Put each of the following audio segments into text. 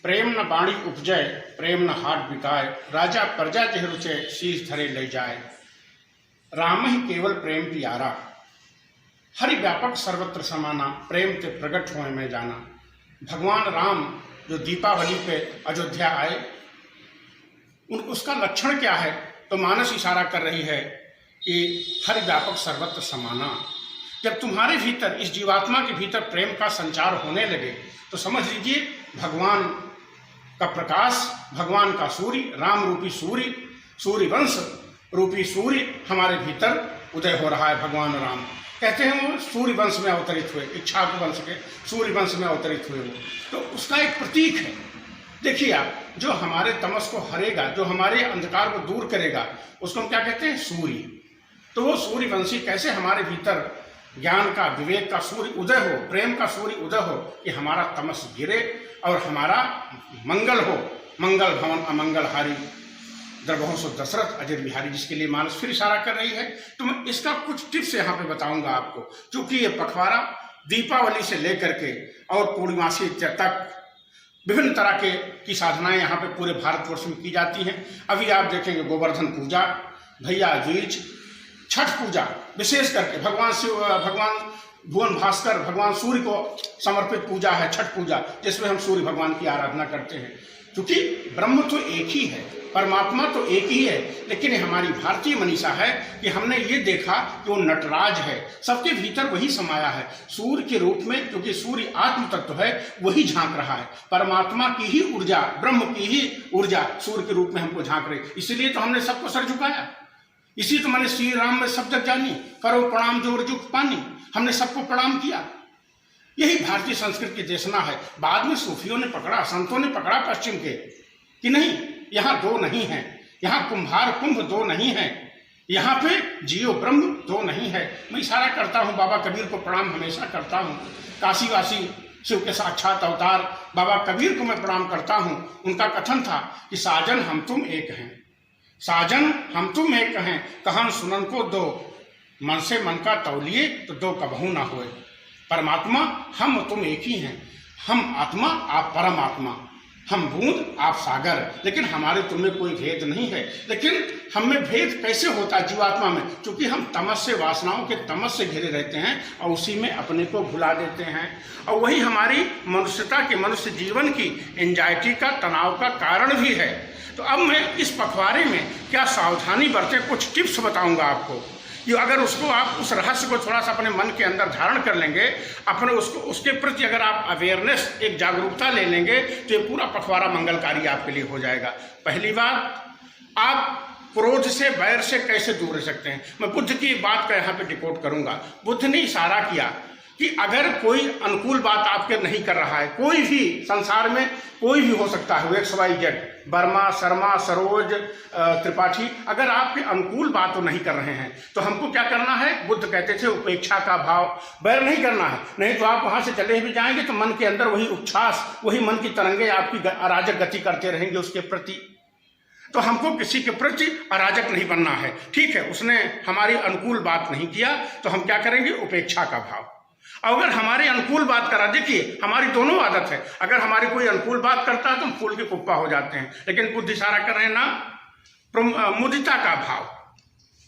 प्रेम न बाणी उपजय, प्रेम न हाट बिकाय, राजा प्रजा के रुचे, शीश धरे ले जाए। राम ही केवल प्रेम पियारा, हरि व्यापक सर्वत्र समाना, प्रेम ते प्रगट होए में जाना। भगवान राम जो दीपावली पे अयोध्या आए, उसका लक्षण क्या है? तो मानस इशारा कर रही है कि हरि व्यापक सर्वत्र समाना। जब तुम्हारे भीतर, इस जीवात्मा के भीतर प्रेम का संचार होने लगे तो समझ लीजिए भगवान का प्रकाश, भगवान का सूर्य, राम रूपी सूर्य, सूर्य वंश रूपी सूर्य हमारे भीतर उदय हो रहा है। भगवान राम कहते हैं वो सूर्य वंश में अवतरित हुए, इक्ष्वाकु वंश के सूर्य वंश में अवतरित हुए वो, तो उसका एक प्रतीक है। देखिए आप, जो हमारे तमस को हरेगा, जो हमारे अंधकार को दूर करेगा, उसको हम क्या कहते हैं? सूर्य। तो वो सूर्यवंशी कैसे हमारे भीतर ज्ञान का, विवेक का सूर्य उदय हो, प्रेम का सूर्य उदय हो, कि हमारा तमस गिरे और हमारा मंगल हो। मंगल भवन अमंगल हारी, द्रवहों सो दशरथ अजर बिहारी, जिसके लिए मानस फिर इशारा कर रही है। तो मैं इसका कुछ टिप्स यहाँ पे बताऊंगा आपको, क्योंकि ये पखवाड़ा दीपावली से लेकर के और पूर्णिमासी तक विभिन्न तरह की साधनाएं यहाँ पे पूरे भारतवर्ष में की जाती हैं। अभी आप देखेंगे गोवर्धन पूजा, भैया दूज, छठ पूजा, विशेष करके भगवान शिव, भगवान भुवन भास्कर, भगवान सूर्य को समर्पित पूजा है छठ पूजा, जिसमें हम सूर्य भगवान की आराधना करते हैं। क्योंकि ब्रह्म तो एक ही है, परमात्मा तो एक ही है, लेकिन हमारी भारतीय मनीषा है कि हमने ये देखा कि वो नटराज है, सबके भीतर वही समाया है सूर्य के रूप में, क्योंकि सूर्य आत्म तत्व है, वही झांक रहा है। परमात्मा की ही ऊर्जा, ब्रह्म की ही ऊर्जा सूर्य के रूप में हमको झांक रही। इसलिए तो हमने सबको सर झुकाया, इसी तो मैंने श्री राम में सब जग जानी, करो प्रणाम जोर जुग पानी, हमने सबको प्रणाम किया। यही भारतीय संस्कृति की देशना है। बाद में सूफियों ने पकड़ा, संतों ने पकड़ा पश्चिम के, कि नहीं, यहाँ दो नहीं है, यहाँ कुंभार कुंभ दो नहीं है, यहाँ पे जियो ब्रह्म दो नहीं है। मैं इशारा करता हूँ, बाबा कबीर को प्रणाम हमेशा करता हूँ। काशीवासी शिव के साक्षात अवतार बाबा कबीर को मैं प्रणाम करता हूँ। उनका कथन था कि साजन हम तुम एक हैं, साजन हम तुम एक हैं, कहन सुनन को दो, मन से मन का तौलिए तो दो कबहू ना होए। परमात्मा हम तुम एक ही हैं, हम आत्मा आप परमात्मा, हम बूंद आप सागर, लेकिन हमारे तुम में कोई भेद नहीं है। लेकिन हम में भेद कैसे होता है जीवात्मा में? क्योंकि हम तमस से, वासनाओं के तमस से घिरे रहते हैं और उसी में अपने को भुला देते हैं, और वही हमारी मनुष्यता के, मनुष्य जीवन की एंजाइटी का, तनाव का कारण भी है। तो अब मैं इस पखवाड़े में क्या सावधानी बरते, कुछ टिप्स बताऊंगा आपको। ये अगर उसको आप, उस रहस्य को थोड़ा सा अपने मन के अंदर धारण कर लेंगे, अपने उसको, उसके प्रति अगर आप अवेयरनेस, एक जागरूकता ले लेंगे, तो ये पूरा पखवाड़ा मंगलकारी आपके लिए हो जाएगा। पहली बात, आप क्रोध से, बैर से कैसे दूर रह सकते हैं? मैं बुद्ध की बात का यहाँ पे डिकोड करूँगा। बुद्ध ने इशारा किया कि अगर कोई अनुकूल बात आपके नहीं कर रहा है, कोई भी संसार में कोई भी हो सकता है, XYZ, वर्मा, शर्मा, सरोज, त्रिपाठी, अगर आपके अनुकूल बात तो नहीं कर रहे हैं, तो हमको क्या करना है? बुद्ध कहते थे उपेक्षा का भाव, बैर नहीं करना है। नहीं तो आप वहाँ से चले भी जाएंगे तो मन के अंदर वही उच्छ्वास, वही मन की तरंगे आपकी अराजक गति करते रहेंगे उसके प्रति। तो हमको किसी के प्रति अराजक नहीं बनना है। ठीक है, उसने हमारी अनुकूल बात नहीं किया तो हम क्या करेंगे? उपेक्षा का भाव। अगर हमारे अनुकूल बात करा, देखिए हमारी दोनों आदत है, अगर हमारी कोई अनुकूल बात करता है तो हम फूल के कुप्पा हो जाते हैं, लेकिन बुद्ध इशारा कर रहे हैं ना, मुदिता का भाव।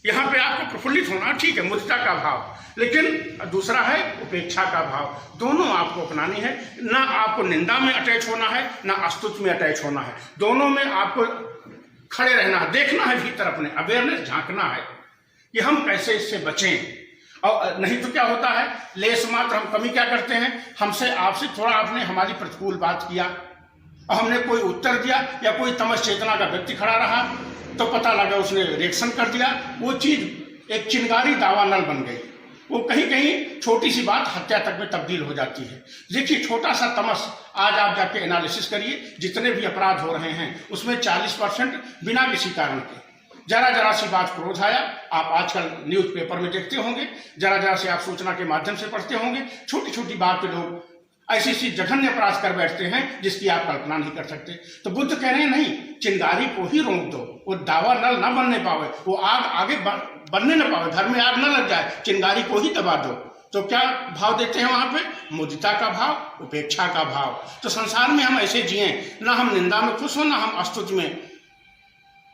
यहाँ पे आपको प्रफुल्लित होना, ठीक है, मुदिता का भाव, लेकिन दूसरा है उपेक्षा का भाव। दोनों आपको अपनानी है। ना आपको निंदा में अटैच होना है, ना अस्तुति में अटैच होना है, दोनों में आपको खड़े रहना है, देखना है भीतर, अपने अवेयरनेस झांकना है कि हम कैसे इससे बचें। और नहीं तो क्या होता है, लेस मात्र हम कमी क्या करते हैं, हमसे, आपसे थोड़ा आपने हमारी प्रतिकूल बात किया और हमने कोई उत्तर दिया, या कोई तमस चेतना का व्यक्ति खड़ा रहा तो पता लगा उसने रिएक्शन कर दिया, वो चीज एक चिंगारी दावा नल बन गई। वो कहीं कहीं छोटी सी बात हत्या तक में तब्दील हो जाती है। देखिए छोटा सा तमस, आज आप जाके एनालिसिस करिए, जितने भी अपराध हो रहे हैं उसमें 40% बिना किसी कारण के, जरा सी बात क्रोध आया, आप आजकल न्यूज़पेपर में देखते होंगे, जरा से आप सूचना के माध्यम से पढ़ते होंगे, छोटी छोटी बात पे लोग ऐसी जघन्य अपराध कर बैठते हैं जिसकी आप कल्पना नहीं कर सकते। तो बुद्ध कह रहे हैं नहीं, चिंगारी को ही रोक दो, वो दावा नल न बनने पावे, वो आग आगे बनने न पावे, घर में आग न लग जाए, चिंगारी को ही दबा दो। तो क्या भाव देते हैं वहाँ पे? मुदिता का भाव, उपेक्षा का भाव। तो संसार में हम ऐसे जिए, ना हम निंदा में खुश हो, ना हम स्तुति में,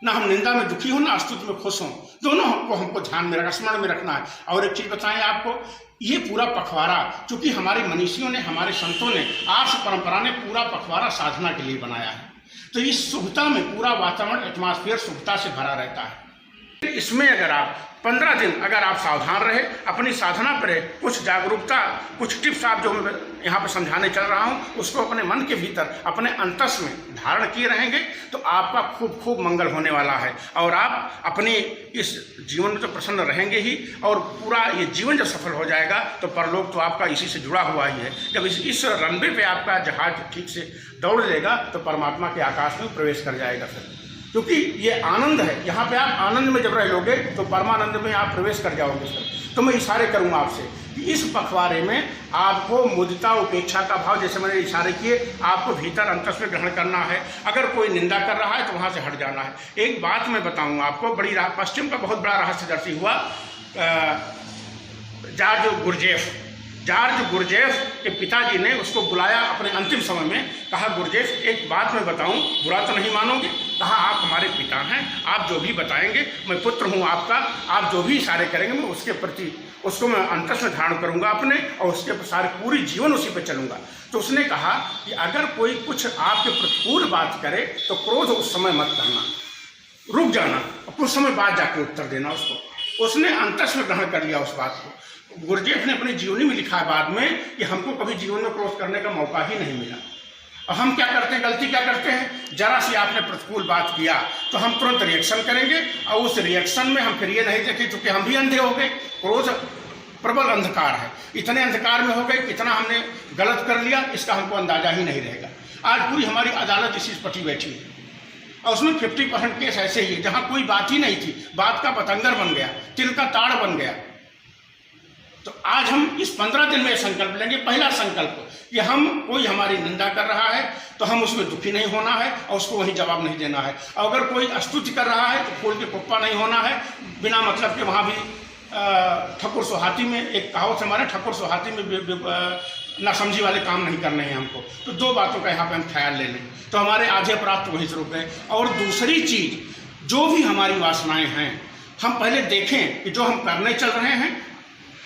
ना हम निंदा में दुखी हो, ना स्तुति में खुश हो। दोनों हमको ध्यान में रखना, स्मरण में रखना है। और एक चीज बताएं आपको, ये पूरा पखवाड़ा चूंकि हमारे मनीषियों ने, हमारे संतों ने, आर्ष परंपरा ने पूरा पखवाड़ा साधना के लिए बनाया है। तो इस शुभता में पूरा वातावरण, एटमॉस्फेयर शुभता से भरा रहता है। इसमें अगर आप 15 दिन अगर आप सावधान रहे, अपनी साधना पर कुछ जागरूकता, कुछ टिप्स आप जो मैं यहाँ पर समझाने चल रहा हूँ उसको अपने मन के भीतर, अपने अंतस में धारण किए रहेंगे तो आपका खूब खूब मंगल होने वाला है। और आप अपने इस जीवन में तो प्रसन्न रहेंगे ही, और पूरा ये जीवन जब सफल हो जाएगा तो परलोक तो आपका इसी से जुड़ा हुआ ही है। जब इस रनवे पे आपका जहाज ठीक से दौड़ लेगा तो परमात्मा के आकाश में प्रवेश कर जाएगा फिर, क्योंकि ये आनंद है। यहाँ पे आप आनंद में जब रह लोगे तो परमानंद में आप प्रवेश कर जाओगे सर। तो मैं इशारे करूँगा आपसे कि इस पखवाड़े में आपको मुदिता, उपेक्षा का भाव, जैसे मैंने इशारे किए, आपको भीतर अंतस में ग्रहण करना है। अगर कोई निंदा कर रहा है तो वहाँ से हट जाना है। एक बात मैं बताऊँगा आपको, बड़ी पश्चिम का बहुत बड़ा रहस्यदर्शी हुआ जॉर्ज गुरजेफ के पिताजी ने उसको बुलाया अपने अंतिम समय में, कहा गुरजेफ एक बात मैं बताऊं, बुरा तो नहीं मानोगे? कहा आप हमारे पिता हैं, आप जो भी बताएंगे, मैं पुत्र हूं आपका, आप जो भी इशारे करेंगे मैं उसके प्रति, उसको मैं अंतस में धारण करूंगा अपने, और उसके सारे पूरी जीवन उसी पे चलूंगा। तो उसने कहा कि अगर कोई कुछ आपके प्रतिकूल बात करे तो क्रोध उस समय मत करना, रुक जाना और कुछ समय बाद जाके उत्तर देना उसको। उसने अंतस में ग्रहण कर लिया उस बात को। गुरजेफ ने अपनी जीवनी में लिखा है बाद में कि हमको कभी जीवन में क्रोध करने का मौका ही नहीं मिला। और हम क्या करते हैं, गलती क्या करते हैं, जरा सी आपने प्रतिकूल बात किया तो हम तुरंत रिएक्शन करेंगे, और उस रिएक्शन में हम फिर ये नहीं देखें, क्योंकि हम भी अंधे हो गए। क्रोध प्रबल अंधकार है, इतने अंधकार में हो गए, कितना हमने गलत कर लिया इसका हमको अंदाजा ही नहीं रहेगा। आज पूरी हमारी अदालत इसी पटी बैठी है, और उसमें 50% केस ऐसे ही है जहाँ कोई बात ही नहीं थी, बात का पतंगर बन गया, तिल का ताड़ बन गया। तो आज हम इस 15 दिन में संकल्प लेंगे। पहला संकल्प कि हम, कोई हमारी निंदा कर रहा है तो हम उसमें दुखी नहीं होना है और उसको वहीं जवाब नहीं देना है। और अगर कोई स्तुति कर रहा है तो खोल के कुप्पा नहीं होना है बिना मतलब के। वहाँ भी ठकुर सोहाती में एक कहावत हमारे, ठकुर सोहाती में नासमझी वाले काम नहीं करने हैं हमको। तो दो बातों का यहाँ पे हम ख्याल ले लें तो हमारे आधे प्राप्त वहीं से रुक गए। और दूसरी चीज, जो भी हमारी वासनाएं हैं हम पहले देखें कि जो हम करने चल रहे हैं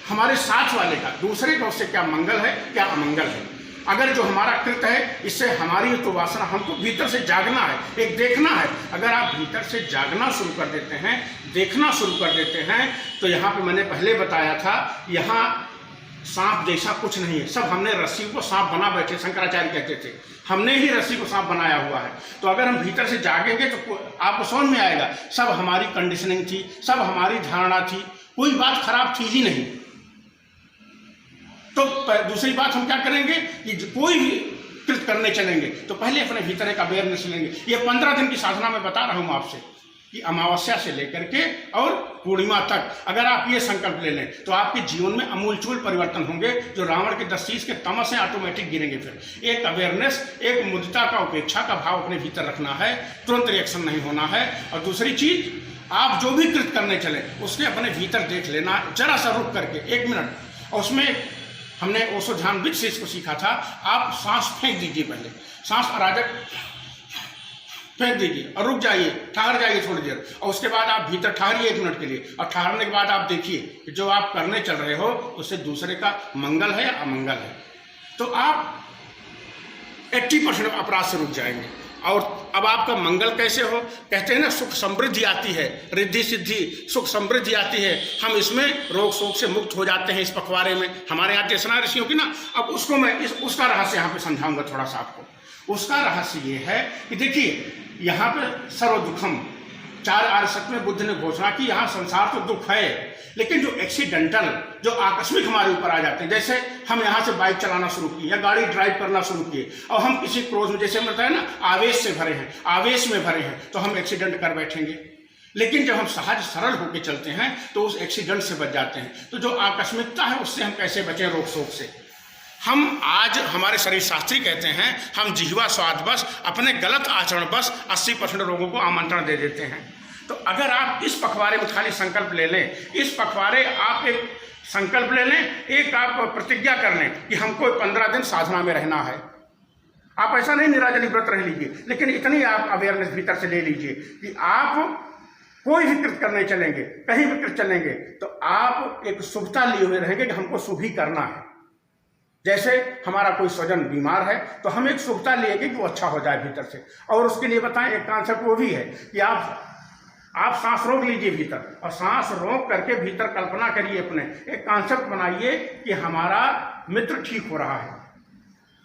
हमारे साथ वाले का, दूसरे का, उससे क्या मंगल है क्या अमंगल है। अगर जो हमारा कृत है इससे हमारी तो वासना, हमको भीतर से जागना है, एक देखना है। अगर आप भीतर से जागना शुरू कर देते हैं, देखना शुरू कर देते हैं, तो यहाँ पे मैंने पहले बताया था, यहाँ सांप जैसा कुछ नहीं है। सब हमने रस्सी को सांप बना बैठे, शंकराचार्य कहते थे हमने ही रस्सी को सांप बनाया हुआ है। तो अगर हम भीतर से जागेंगे तो आपको समझ में आएगा सब हमारी कंडीशनिंग थी, सब हमारी धारणा थी, कोई बात खराब थी ही नहीं। तो दूसरी बात हम क्या करेंगे कि कोई भी कृत करने चलेंगे तो पहले अपने भीतर एक अवेयरनेस लेंगे। ये 15 दिन की साधना में बता रहा हूं आपसे कि अमावस्या से लेकर के और पूर्णिमा तक अगर आप ये संकल्प ले लें तो आपके जीवन में अमूलचूल परिवर्तन होंगे। जो रावण के 10 चीज के तमस हैं ऑटोमेटिक गिरेंगे। फिर एक अवेयरनेस, एक मुदिता का, उपेक्षा का भाव अपने भीतर रखना है, तुरंत रिएक्शन नहीं होना है। और दूसरी चीज, आप जो भी कृत करने चले उसके अपने भीतर देख लेना, जरा सा रुक करके 1 मिनट। और उसमें हमने ओशो ध्यानविद से इसको सीखा था, आप सांस फेंक दीजिए, पहले सांस अराजक फेंक दीजिए और रुक जाइए, ठहर जाइए थोड़ी देर, और उसके बाद आप भीतर ठहरिए 1 मिनट के लिए। और ठहरने के बाद आप देखिए कि जो आप करने चल रहे हो उससे दूसरे का मंगल है या अमंगल है, तो आप 80% अपराध से रुक जाएंगे। और अब आपका मंगल कैसे हो, कहते हैं ना सुख समृद्धि आती है, रिद्धि सिद्धि, सुख समृद्धि आती है। हम इसमें रोग शोक से मुक्त हो जाते हैं इस पखवाड़े में। हमारे यहाँ देशना ऋषियों की ना, अब उसको मैं उसका रहस्य यहाँ पे समझाऊंगा थोड़ा सा आपको। उसका रहस्य ये है कि देखिए यहाँ पे सर्व दुखम, 4 आर्य सत्य में बुद्ध ने घोषणा की यहाँ संसार तो दुख है, लेकिन जो एक्सीडेंटल, जो आकस्मिक हमारे ऊपर आ जाते हैं, जैसे हम यहाँ से बाइक चलाना शुरू किए या गाड़ी ड्राइव करना शुरू किए और हम किसी क्रोध में, जैसे बताया ना, आवेश से भरे हैं, आवेश में भरे हैं, तो हम एक्सीडेंट कर बैठेंगे। लेकिन जब हम सहज सरल होकर चलते हैं तो उस एक्सीडेंट से बच जाते हैं। तो जो आकस्मिकता है उससे हम कैसे बचें, रोग शोक से। हम आज, हमारे शरीर शास्त्री कहते हैं, हम जिह्वा स्वाद बस, अपने गलत आचरण बस 80% रोगों को आमंत्रण दे देते हैं। तो अगर आप इस पखवाड़े में खाली संकल्प ले लें, इस पखवाड़े आप एक संकल्प ले लें, एक आप प्रतिज्ञा कर लें कि हमको 15 दिन साधना में रहना है। आप ऐसा नहीं निराजली व्रत रह लीजिए, लेकिन इतनी आप अवेयरनेस भीतर से ले लीजिए कि आप कोई भी कृत्य करने चलेंगे, कहीं भी कृत्य चलेंगे तो आप एक शुभता लिए हुए रहेंगे कि हमको शुभ ही करना है। जैसे हमारा कोई स्वजन बीमार है तो हम एक शुभता लेंगे कि वो अच्छा हो जाए भीतर से। और उसके लिए बताएं, एक कॉन्सेप्ट वो भी है कि आप सांस रोक लीजिए भीतर, और सांस रोक करके भीतर कल्पना करिए, अपने एक कॉन्सेप्ट बनाइए कि हमारा मित्र ठीक हो रहा है।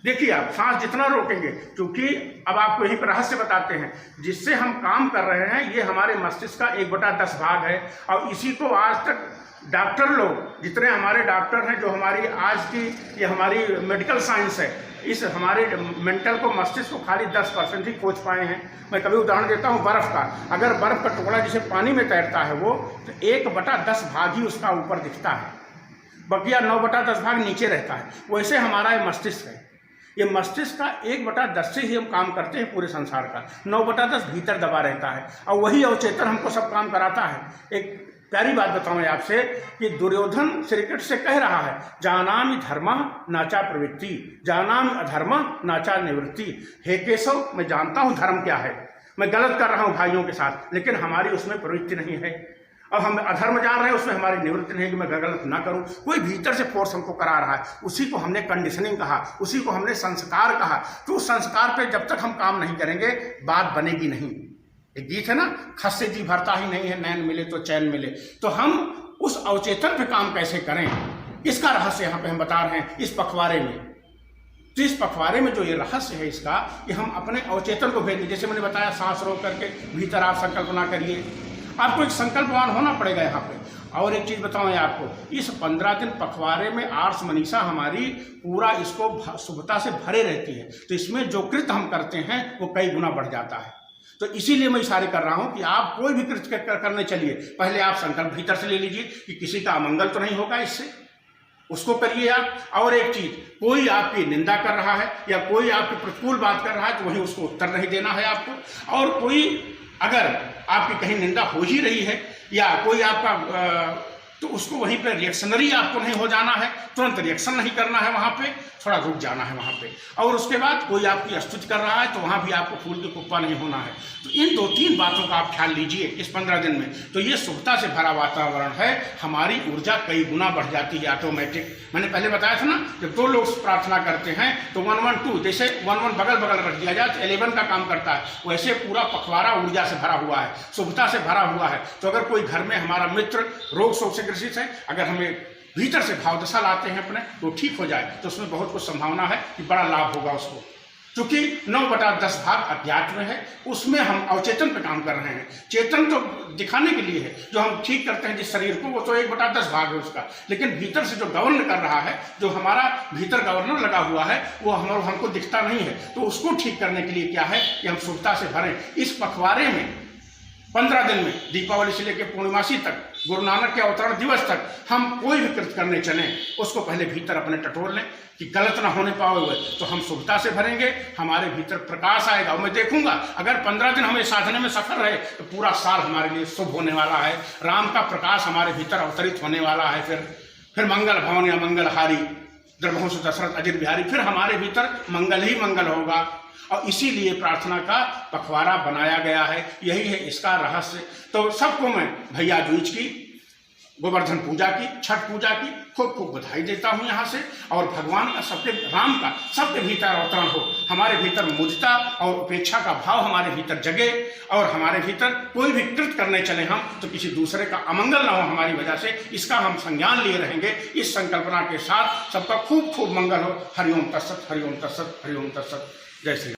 देखिए आप सांस जितना रोकेंगे, क्योंकि अब आपको यही पर रहस्य बताते हैं, जिससे हम काम कर रहे हैं ये हमारे मस्तिष्क का 1/10 भाग है। और इसी को आज तक डॉक्टर लोग, जितने हमारे डॉक्टर हैं, जो हमारी आज की ये हमारी मेडिकल साइंस है, इस हमारे मेंटल को, मस्तिष्क को खाली 10% ही खोज पाए हैं। मैं कभी उदाहरण देता हूँ बर्फ़ का। अगर बर्फ़ का टुकड़ा जिसे पानी में तैरता है वो, तो 1/10 भाग ही उसका ऊपर दिखता है, बकिया 9/10 भाग नीचे रहता है। वैसे हमारा ये मस्तिष्क है, ये मस्तिष्क का 1/10 से ही हम काम करते हैं पूरे संसार का, 9/10 भीतर दबा रहता है, और वही अवचेतन हमको सब काम कराता है। एक प्यारी बात बताऊं आपसे कि दुर्योधन श्री कृष्ण से कह रहा है, जानामि धर्मः नाचा प्रवृत्ति, जानामि अधर्मः नाचा निवृत्ति। हे केशव, मैं जानता हूं धर्म क्या है, मैं गलत कर रहा हूं भाइयों के साथ, लेकिन हमारी उसमें प्रवृत्ति नहीं है। अब हम अधर्म जान रहे हैं, उसमें हमारी निवृत्ति नहीं है कि मैं गलत ना करूं। कोई भीतर से फोर्स हमको करा रहा है, उसी को हमने कंडीशनिंग कहा, उसी को हमने संस्कार कहा। तो उस संस्कार पे जब तक हम काम नहीं करेंगे बात बनेगी नहीं। एक गीत है ना, खस से जी भरता ही नहीं है, नैन मिले तो चैन मिले। तो हम उस अवचेतन पे काम कैसे करें, इसका रहस्य यहाँ पे हम बता रहे हैं इस पखवाड़े में। तो इस पखवाड़े में जो ये रहस्य है इसका, कि हम अपने अवचेतन को भेजें। जैसे मैंने बताया, सांस रोक करके भीतर आप संकल्पना करिए। आपको एक संकल्पवान होना पड़ेगा यहाँ पे। और एक चीज़ बताऊँ आपको, इस 15 दिन पखवाड़े में आर्स मनीषा हमारी पूरा इसको शुभता से भरे रहती है। तो इसमें जो कृत्य हम करते हैं वो कई गुना बढ़ जाता है। तो इसीलिए मैं इशारे कर रहा हूँ कि आप कोई भी कृत्य करने चलिए, पहले आप संकल्प भीतर से ले लीजिए कि किसी का अमंगल तो नहीं होगा इससे, उसको करिए आप। और एक चीज, कोई आपकी निंदा कर रहा है या कोई आपकी प्रतिकूल बात कर रहा है तो वहीं उसको उत्तर नहीं देना है आपको। और कोई अगर आपकी कहीं निंदा हो ही रही है या कोई आपका, तो उसको वहीं पे रिएक्शनरी आपको नहीं हो जाना है, तुरंत रिएक्शन नहीं करना है, वहाँ पे थोड़ा रुक जाना है वहाँ पे। और उसके बाद कोई आपकी स्तुति कर रहा है तो वहाँ भी आपको फूल के कुप्पा नहीं होना है। तो इन 2-3 बातों का आप ख्याल लीजिए इस 15 दिन में। तो ये शुभता से भरा वातावरण है, हमारी ऊर्जा कई गुना बढ़ जाती है ऑटोमेटिक। मैंने पहले बताया था ना, जब 2 लोग प्रार्थना करते हैं तो 1-1-2, जैसे 1-1 बगल बगल रख दिया जाए तो 11 का काम करता है। वैसे पूरा पखवाड़ा ऊर्जा से भरा हुआ है, शुभता से भरा हुआ है। तो अगर कोई घर में हमारा मित्र रोग शोक से ग्रसित है, अगर हमें भीतर से भावदशा लाते हैं अपने तो ठीक हो जाए, तो उसमें बहुत कुछ संभावना है कि बड़ा लाभ होगा उसको। क्योंकि 9/10 भाग अध्यात्म है, उसमें हम अवचेतन पे काम कर रहे हैं। चेतन तो दिखाने के लिए है, जो हम ठीक करते हैं जिस शरीर को, वो तो 1/10 भाग है उसका। लेकिन भीतर से जो गवर्न कर रहा है, जो हमारा भीतर गवर्नर लगा हुआ है, वो हमको दिखता नहीं है। तो उसको ठीक करने के लिए क्या है कि हम शुभता से भरें। इस पखवाड़े में 15 दिन में, दीपावली से लेकर पूर्णिमासी तक, गुरु नानक के अवतरण दिवस तक, हम कोई भी कृत्य करने चलें उसको पहले भीतर अपने टटोल लें कि गलत ना होने पाए हुए, तो हम शुभता से भरेंगे, हमारे भीतर प्रकाश आएगा। और मैं देखूंगा अगर 15 दिन हमें साधने में सफल रहे तो पूरा साल हमारे लिए शुभ होने वाला है। राम का प्रकाश हमारे भीतर अवतरित होने वाला है। फिर मंगल भवन या मंगलहारी द्रवहंस दशरथ अजित बिहारी, फिर हमारे भीतर मंगल ही मंगल होगा। और इसीलिए प्रार्थना का पखवाड़ा बनाया गया है, यही है इसका रहस्य। तो सबको मैं भैया दूज की, गोवर्धन पूजा की, छठ पूजा की खूब खूब बधाई देता हूँ यहाँ से। और भगवान का, सबके राम का सबके भीतर अवतरण हो, हमारे भीतर मुझता और उपेक्षा का भाव हमारे भीतर जगे, और हमारे भीतर कोई भी कृत्य करने चले हम तो किसी दूसरे का अमंगल ना हो हमारी वजह से, इसका हम संज्ञान लिए रहेंगे। इस संकल्पना के साथ सबका खूब खूब मंगल हो। हरिओम तत्सत, हरिओम तत्सत, हरिओम तत्सत। जय श्री